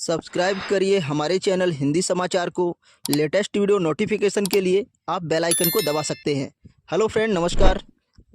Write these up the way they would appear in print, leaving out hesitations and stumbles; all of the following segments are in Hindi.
सब्सक्राइब करिए हमारे चैनल हिंदी समाचार को। लेटेस्ट वीडियो नोटिफिकेशन के लिए आप बेल आइकन को दबा सकते हैं। हेलो फ्रेंड, नमस्कार।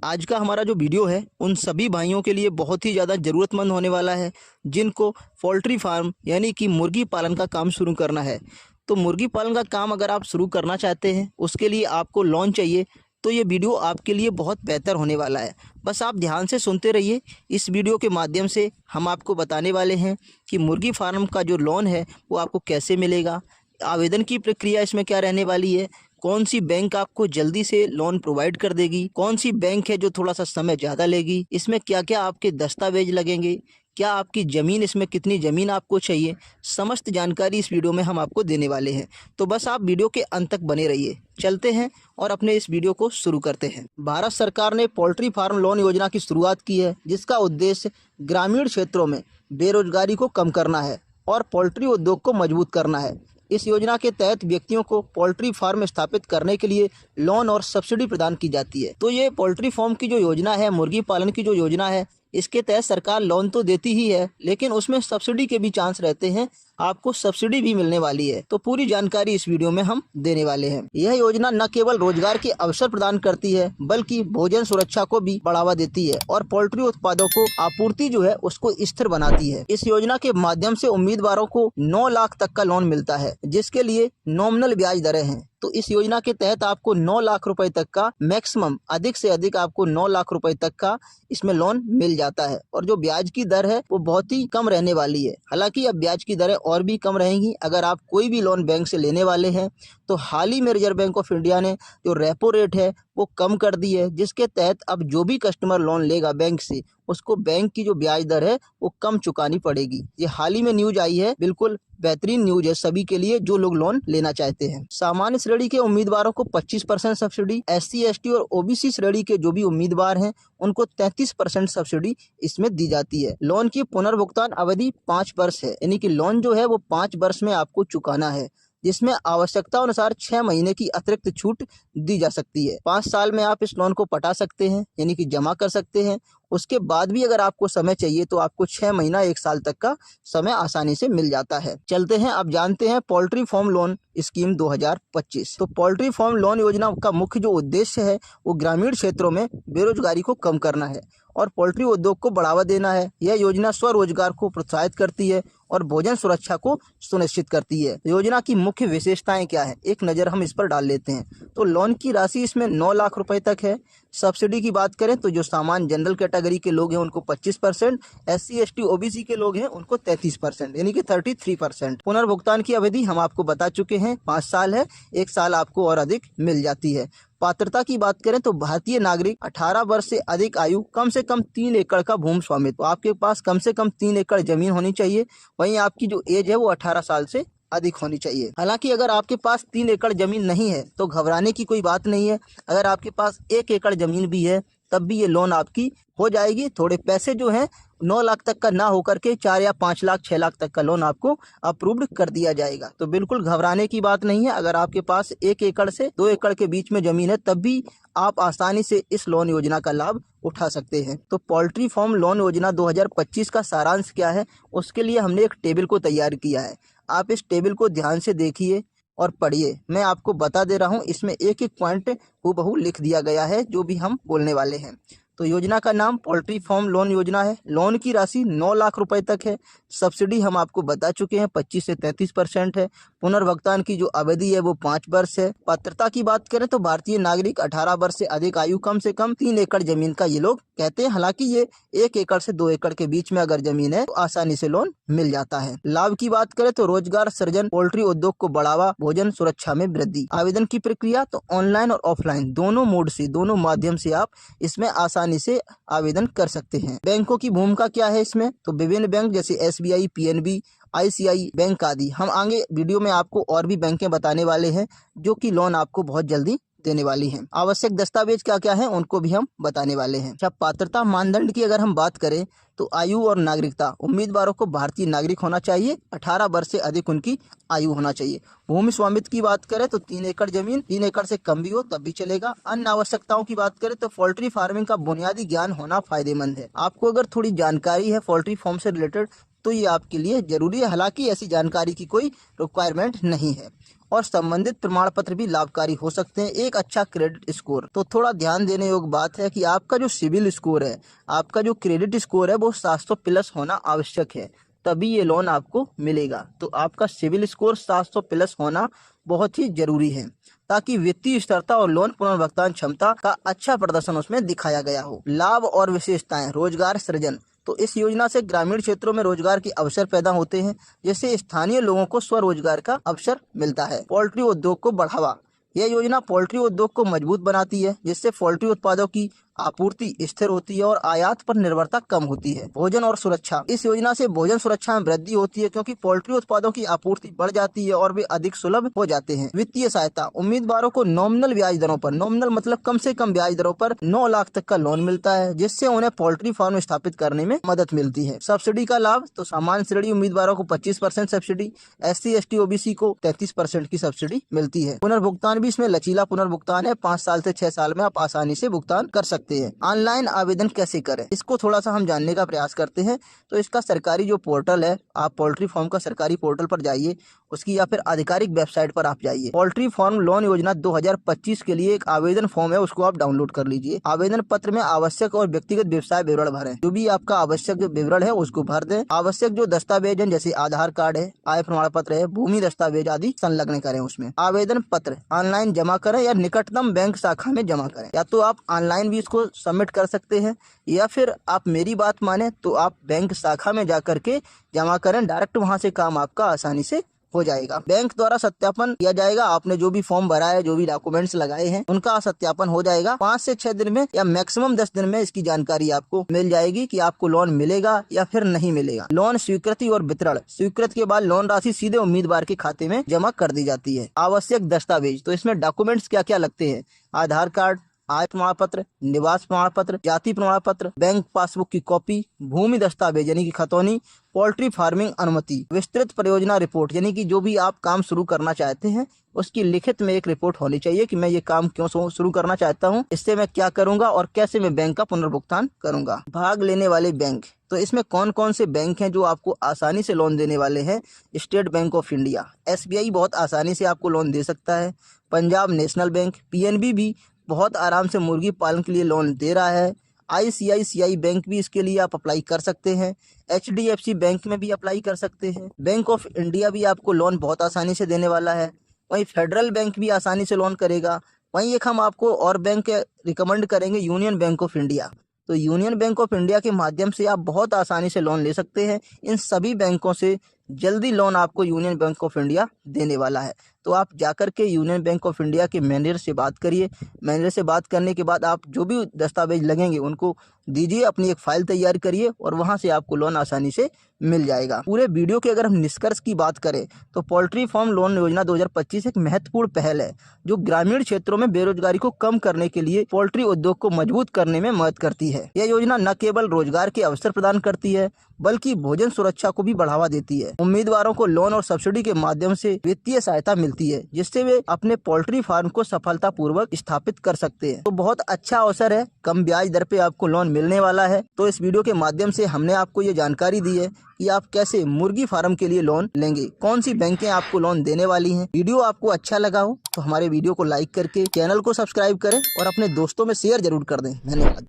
आज का हमारा जो वीडियो है उन सभी भाइयों के लिए बहुत ही ज़्यादा ज़रूरतमंद होने वाला है जिनको पोल्ट्री फार्म यानी कि मुर्गी पालन का काम शुरू करना है। तो मुर्गी पालन का काम अगर आप शुरू करना चाहते हैं, उसके लिए आपको लोन चाहिए, तो ये वीडियो आपके लिए बहुत बेहतर होने वाला है। बस आप ध्यान से सुनते रहिए। इस वीडियो के माध्यम से हम आपको बताने वाले हैं कि मुर्गी फार्म का जो लोन है वो आपको कैसे मिलेगा, आवेदन की प्रक्रिया इसमें क्या रहने वाली है, कौन सी बैंक आपको जल्दी से लोन प्रोवाइड कर देगी, कौन सी बैंक है जो थोड़ा सा समय ज़्यादा लेगी, इसमें क्या क्या आपके दस्तावेज लगेंगे, क्या आपकी ज़मीन, इसमें कितनी ज़मीन आपको चाहिए, समस्त जानकारी इस वीडियो में हम आपको देने वाले हैं। तो बस आप वीडियो के अंत तक बने रहिए। चलते हैं और अपने इस वीडियो को शुरू करते हैं। भारत सरकार ने पोल्ट्री फार्म लोन योजना की शुरुआत की है, जिसका उद्देश्य ग्रामीण क्षेत्रों में बेरोजगारी को कम करना है और पोल्ट्री उद्योग को मजबूत करना है। इस योजना के तहत व्यक्तियों को पोल्ट्री फार्म स्थापित करने के लिए लोन और सब्सिडी प्रदान की जाती है। तो ये पोल्ट्री फार्म की जो योजना है, मुर्गी पालन की जो योजना है, इसके तहत सरकार लोन तो देती ही है, लेकिन उसमें सब्सिडी के भी चांस रहते हैं, आपको सब्सिडी भी मिलने वाली है। तो पूरी जानकारी इस वीडियो में हम देने वाले हैं। यह योजना न केवल रोजगार के अवसर प्रदान करती है, बल्कि भोजन सुरक्षा को भी बढ़ावा देती है और पोल्ट्री उत्पादों को आपूर्ति जो है उसको स्थिर बनाती है। इस योजना के माध्यम से उम्मीदवारों को 9 लाख तक का लोन मिलता है, जिसके लिए नॉमिनल ब्याज दरें हैं। तो इस योजना के तहत आपको 9 लाख रुपए तक का मैक्सिमम, अधिक से अधिक आपको 9 लाख रुपए तक का इसमें लोन मिल जाता है और जो ब्याज की दर है वो बहुत ही कम रहने वाली है। हालांकि अब ब्याज की दरें और भी कम रहेंगी। अगर आप कोई भी लोन बैंक से लेने वाले हैं तो हाल ही में रिजर्व बैंक ऑफ इंडिया ने जो रेपो रेट है वो कम कर दी है, जिसके तहत अब जो भी कस्टमर लोन लेगा बैंक से, उसको बैंक की जो ब्याज दर है वो कम चुकानी पड़ेगी। ये हाल ही में न्यूज आई है, बिल्कुल बेहतरीन न्यूज है सभी के लिए जो लोग लोन लेना चाहते हैं। सामान्य श्रेणी के उम्मीदवारों को 25% सब्सिडी, SC ST और OBC श्रेणी के जो भी उम्मीदवार हैं उनको 33% सब्सिडी इसमें दी जाती है। लोन की पुनर्भुगतान अवधि 5 वर्ष है, यानी कि लोन जो है वो 5 वर्ष में आपको चुकाना है, जिसमें आवश्यकता अनुसार 6 महीने की अतिरिक्त छूट दी जा सकती है। 5 साल में आप इस लोन को पटा सकते हैं, यानी कि जमा कर सकते हैं। उसके बाद भी अगर आपको समय चाहिए तो आपको 6 महीना 1 साल तक का समय आसानी से मिल जाता है। चलते हैं, अब जानते हैं पोल्ट्री फार्म लोन स्कीम 2025। तो पोल्ट्री फार्म लोन योजना का मुख्य जो उद्देश्य है वो ग्रामीण क्षेत्रों में बेरोजगारी को कम करना है और पोल्ट्री उद्योग को बढ़ावा देना है। यह योजना स्वरोजगार को प्रोत्साहित करती है और भोजन सुरक्षा को सुनिश्चित करती है। योजना की मुख्य विशेषताएं क्या है, एक नज़र हम इस पर डाल लेते हैं। तो लोन की राशि इसमें 9 लाख रुपए तक है। सब्सिडी की बात करें तो जो सामान्य जनरल कैटेगरी के लोग हैं उनको 25%, SC ST OBC के लोग हैं उनको 33%, यानी कि 33%। पुनर्भुगतान की अवधि हम आपको बता चुके हैं, 5 साल है, 1 साल आपको और अधिक मिल जाती है। पात्रता की बात करें तो भारतीय नागरिक, 18 वर्ष से अधिक आयु, कम से कम 3 एकड़ का भूमि स्वामित्व, आपके पास कम से कम 3 एकड़ जमीन होनी चाहिए। वहीं आपकी जो एज है वो 18 साल से अधिक होनी चाहिए। हालांकि अगर आपके पास 3 एकड़ जमीन नहीं है तो घबराने की कोई बात नहीं है। अगर आपके पास 1 एकड़ जमीन भी है तब भी ये लोन आपकी हो जाएगी। थोड़े पैसे जो हैं 9 लाख तक का ना होकर के 4 या 5 लाख 6 लाख तक का लोन आपको अप्रूव्ड कर दिया जाएगा। तो बिल्कुल घबराने की बात नहीं है। अगर आपके पास 1 एकड़ से 2 एकड़ के बीच में जमीन है तब भी आप आसानी से इस लोन योजना का लाभ उठा सकते हैं। तो पोल्ट्री फार्म लोन योजना 2025 का सारांश क्या है, उसके लिए हमने एक टेबल को तैयार किया है। आप इस टेबल को ध्यान से देखिए और पढ़िए। मैं आपको बता दे रहा हूँ, इसमें एक एक पॉइंट हूबहू लिख दिया गया है जो भी हम बोलने वाले हैं। तो योजना का नाम पोल्ट्री फार्म लोन योजना है। लोन की राशि 9 लाख रुपए तक है। सब्सिडी हम आपको बता चुके हैं 25 से 33% है। पुनर्भुगतान की जो अवधि है वो 5 वर्ष है। पात्रता की बात करें तो भारतीय नागरिक, 18 वर्ष से अधिक आयु, कम से कम 3 एकड़ जमीन का ये लोग कहते हैं। हालांकि ये 1 एकड़ से 2 एकड़ के बीच में अगर जमीन है तो आसानी से लोन मिल जाता है। लाभ की बात करें तो रोजगार सृजन, पोल्ट्री उद्योग को बढ़ावा, भोजन सुरक्षा में वृद्धि। आवेदन की प्रक्रिया तो ऑनलाइन और ऑफलाइन दोनों मोड से, दोनों माध्यम से आप इसमें आसानी से आवेदन कर सकते हैं। बैंकों की भूमिका क्या है इसमें, तो विभिन्न बैंक जैसे SBI, PNB, ICI बैंक आदि, हम आगे वीडियो में आपको और भी बैंकें बताने वाले हैं जो कि लोन आपको बहुत जल्दी देने वाली हैं। आवश्यक दस्तावेज क्या क्या हैं उनको भी हम बताने वाले हैं। अच्छा, पात्रता मानदंड की अगर हम बात करें तो आयु और नागरिकता, उम्मीदवारों को भारतीय नागरिक होना चाहिए, 18 वर्ष से अधिक उनकी आयु होना चाहिए। भूमि स्वामित्व की बात करें तो 3 एकड़ जमीन, 3 एकड़ से कम भी हो तब भी चलेगा। अन्य आवश्यकताओं की बात करें तो पोल्ट्री फार्मिंग का बुनियादी ज्ञान होना फायदेमंद है। आपको अगर थोड़ी जानकारी है पोल्ट्री फार्म से रिलेटेड तो ये आपके लिए जरूरी है। हालांकि ऐसी जानकारी की कोई रिक्वायरमेंट नहीं है और संबंधित प्रमाण पत्र भी लाभकारी हो सकते हैं। एक अच्छा क्रेडिट स्कोर, तो थोड़ा ध्यान देने योग्य बात है कि आपका जो सिविल स्कोर है, आपका जो क्रेडिट स्कोर है वो 700 प्लस होना आवश्यक है, तभी ये लोन आपको मिलेगा। तो आपका सिविल स्कोर 700 प्लस होना बहुत ही जरूरी है ताकि वित्तीय स्थिरता और लोन पुनर्भुगतान क्षमता का अच्छा प्रदर्शन उसमें दिखाया गया हो। लाभ और विशेषताएं, रोजगार सृजन, तो इस योजना से ग्रामीण क्षेत्रों में रोजगार के अवसर पैदा होते हैं, जिससे स्थानीय लोगों को स्वरोजगार का अवसर मिलता है। पोल्ट्री उद्योग को बढ़ावा, यह योजना पोल्ट्री उद्योग को मजबूत बनाती है, जिससे पोल्ट्री उत्पादों की आपूर्ति स्थिर होती है और आयात पर निर्भरता कम होती है। भोजन और सुरक्षा, इस योजना से भोजन सुरक्षा में वृद्धि होती है क्योंकि पोल्ट्री उत्पादों की आपूर्ति बढ़ जाती है और वे अधिक सुलभ हो जाते हैं। वित्तीय सहायता, उम्मीदवारों को नॉमिनल ब्याज दरों पर, नॉमिनल मतलब कम से कम ब्याज दरों पर 9 लाख तक का लोन मिलता है, जिससे उन्हें पोल्ट्री फार्म स्थापित करने में मदद मिलती है। सब्सिडी का लाभ, तो सामान्य श्रेणी उम्मीदवारों को 25% सब्सिडी, SC ST OBC को 33% की सब्सिडी मिलती है। पुनर्भुगतान भी इसमें लचीला पुनर्भुगतान है, 5 साल से 6 साल में आप आसानी से भुगतान कर सकते हैं। ऑनलाइन आवेदन कैसे करें, इसको थोड़ा सा हम जानने का प्रयास करते हैं। तो इसका सरकारी जो पोर्टल है, आप पोल्ट्री फार्म का सरकारी पोर्टल पर जाइए, उसकी या फिर आधिकारिक वेबसाइट पर आप जाइए। पोल्ट्री फार्म लोन योजना 2025 के लिए एक आवेदन फॉर्म है, उसको आप डाउनलोड कर लीजिए। आवेदन पत्र में आवश्यक और व्यक्तिगत व्यवसाय विवरण भरें, जो भी आपका आवश्यक विवरण है उसको भर दें। आवश्यक जो दस्तावेज है जैसे आधार कार्ड है, आय प्रमाण पत्र है, भूमि दस्तावेज आदि संलग्न करें उसमें। आवेदन पत्र ऑनलाइन जमा करें या निकटतम बैंक शाखा में जमा करें, या तो आप ऑनलाइन भी इसको सबमिट कर सकते हैं या फिर आप मेरी बात माने तो आप बैंक शाखा में जाकर के जमा करें, डायरेक्ट वहां से काम आपका आसानी से हो जाएगा। बैंक द्वारा सत्यापन किया जाएगा, आपने जो भी फॉर्म भरा है, जो भी डॉक्यूमेंट्स लगाए हैं, उनका सत्यापन हो जाएगा। 5 से 6 दिन में या मैक्सिमम 10 दिन में इसकी जानकारी आपको मिल जाएगी कि आपको लोन मिलेगा या फिर नहीं मिलेगा। लोन स्वीकृति और वितरण, स्वीकृत के बाद लोन राशि सीधे उम्मीदवार के खाते में जमा कर दी जाती है। आवश्यक दस्तावेज, तो इसमें डॉक्यूमेंट्स क्या क्या लगते हैं, आधार कार्ड, आय प्रमाण पत्र, निवास प्रमाण पत्र, जाति प्रमाण पत्र, बैंक पासबुक की कॉपी, भूमि दस्तावेज यानी कि खतौनी, पोल्ट्री फार्मिंग अनुमति, विस्तृत परियोजना रिपोर्ट यानी कि जो भी आप काम शुरू करना चाहते हैं उसकी लिखित में एक रिपोर्ट होनी चाहिए कि मैं ये काम क्यों शुरू करना चाहता हूँ, इससे मैं क्या करूंगा और कैसे मैं बैंक का पुनर्भुगतान करूंगा। भाग लेने वाले बैंक, तो इसमें कौन कौन से बैंक हैं जो आपको आसानी से लोन देने वाले हैं। State bank of India, SBI बहुत आसानी से आपको लोन दे सकता है। पंजाब नेशनल बैंक, PNB भी बहुत आराम से मुर्गी पालन के लिए लोन दे रहा है। ICICI बैंक भी इसके लिए आप अप्लाई कर सकते हैं। HDFC बैंक में भी अप्लाई कर सकते हैं। बैंक ऑफ इंडिया भी आपको लोन बहुत आसानी से देने वाला है। वहीं फेडरल बैंक भी आसानी से लोन करेगा। वहीं एक हम आपको और बैंक रिकमेंड करेंगे, यूनियन बैंक ऑफ इंडिया। तो यूनियन बैंक ऑफ इंडिया के माध्यम से आप बहुत आसानी से लोन ले सकते हैं। इन सभी बैंकों से जल्दी लोन आपको यूनियन बैंक ऑफ इंडिया देने वाला है। तो आप जाकर के यूनियन बैंक ऑफ इंडिया के मैनेजर से बात करिए। मैनेजर से बात करने के बाद आप जो भी दस्तावेज लगेंगे उनको दीजिए, अपनी एक फाइल तैयार करिए और वहां से आपको लोन आसानी से मिल जाएगा। पूरे वीडियो के अगर हम निष्कर्ष की बात करें तो पोल्ट्री फार्म लोन योजना 2025 एक महत्वपूर्ण पहल है जो ग्रामीण क्षेत्रों में बेरोजगारी को कम करने के लिए पोल्ट्री उद्योग को मजबूत करने में मदद करती है। यह योजना न केवल रोजगार के अवसर प्रदान करती है बल्कि भोजन सुरक्षा को भी बढ़ावा देती है। उम्मीदवारों को लोन और सब्सिडी के माध्यम से वित्तीय सहायता मिलती है जिससे वे अपने पोल्ट्री फार्म को सफलतापूर्वक स्थापित कर सकते हैं। तो बहुत अच्छा अवसर है, कम ब्याज दर पे आपको लोन मिलने वाला है। तो इस वीडियो के माध्यम से हमने आपको ये जानकारी दी है कि आप कैसे मुर्गी फार्म के लिए लोन लेंगे, कौन सी बैंकें आपको लोन देने वाली हैं। वीडियो आपको अच्छा लगा हो तो हमारे वीडियो को लाइक करके चैनल को सब्सक्राइब करें और अपने दोस्तों में शेयर जरूर कर दें। धन्यवाद।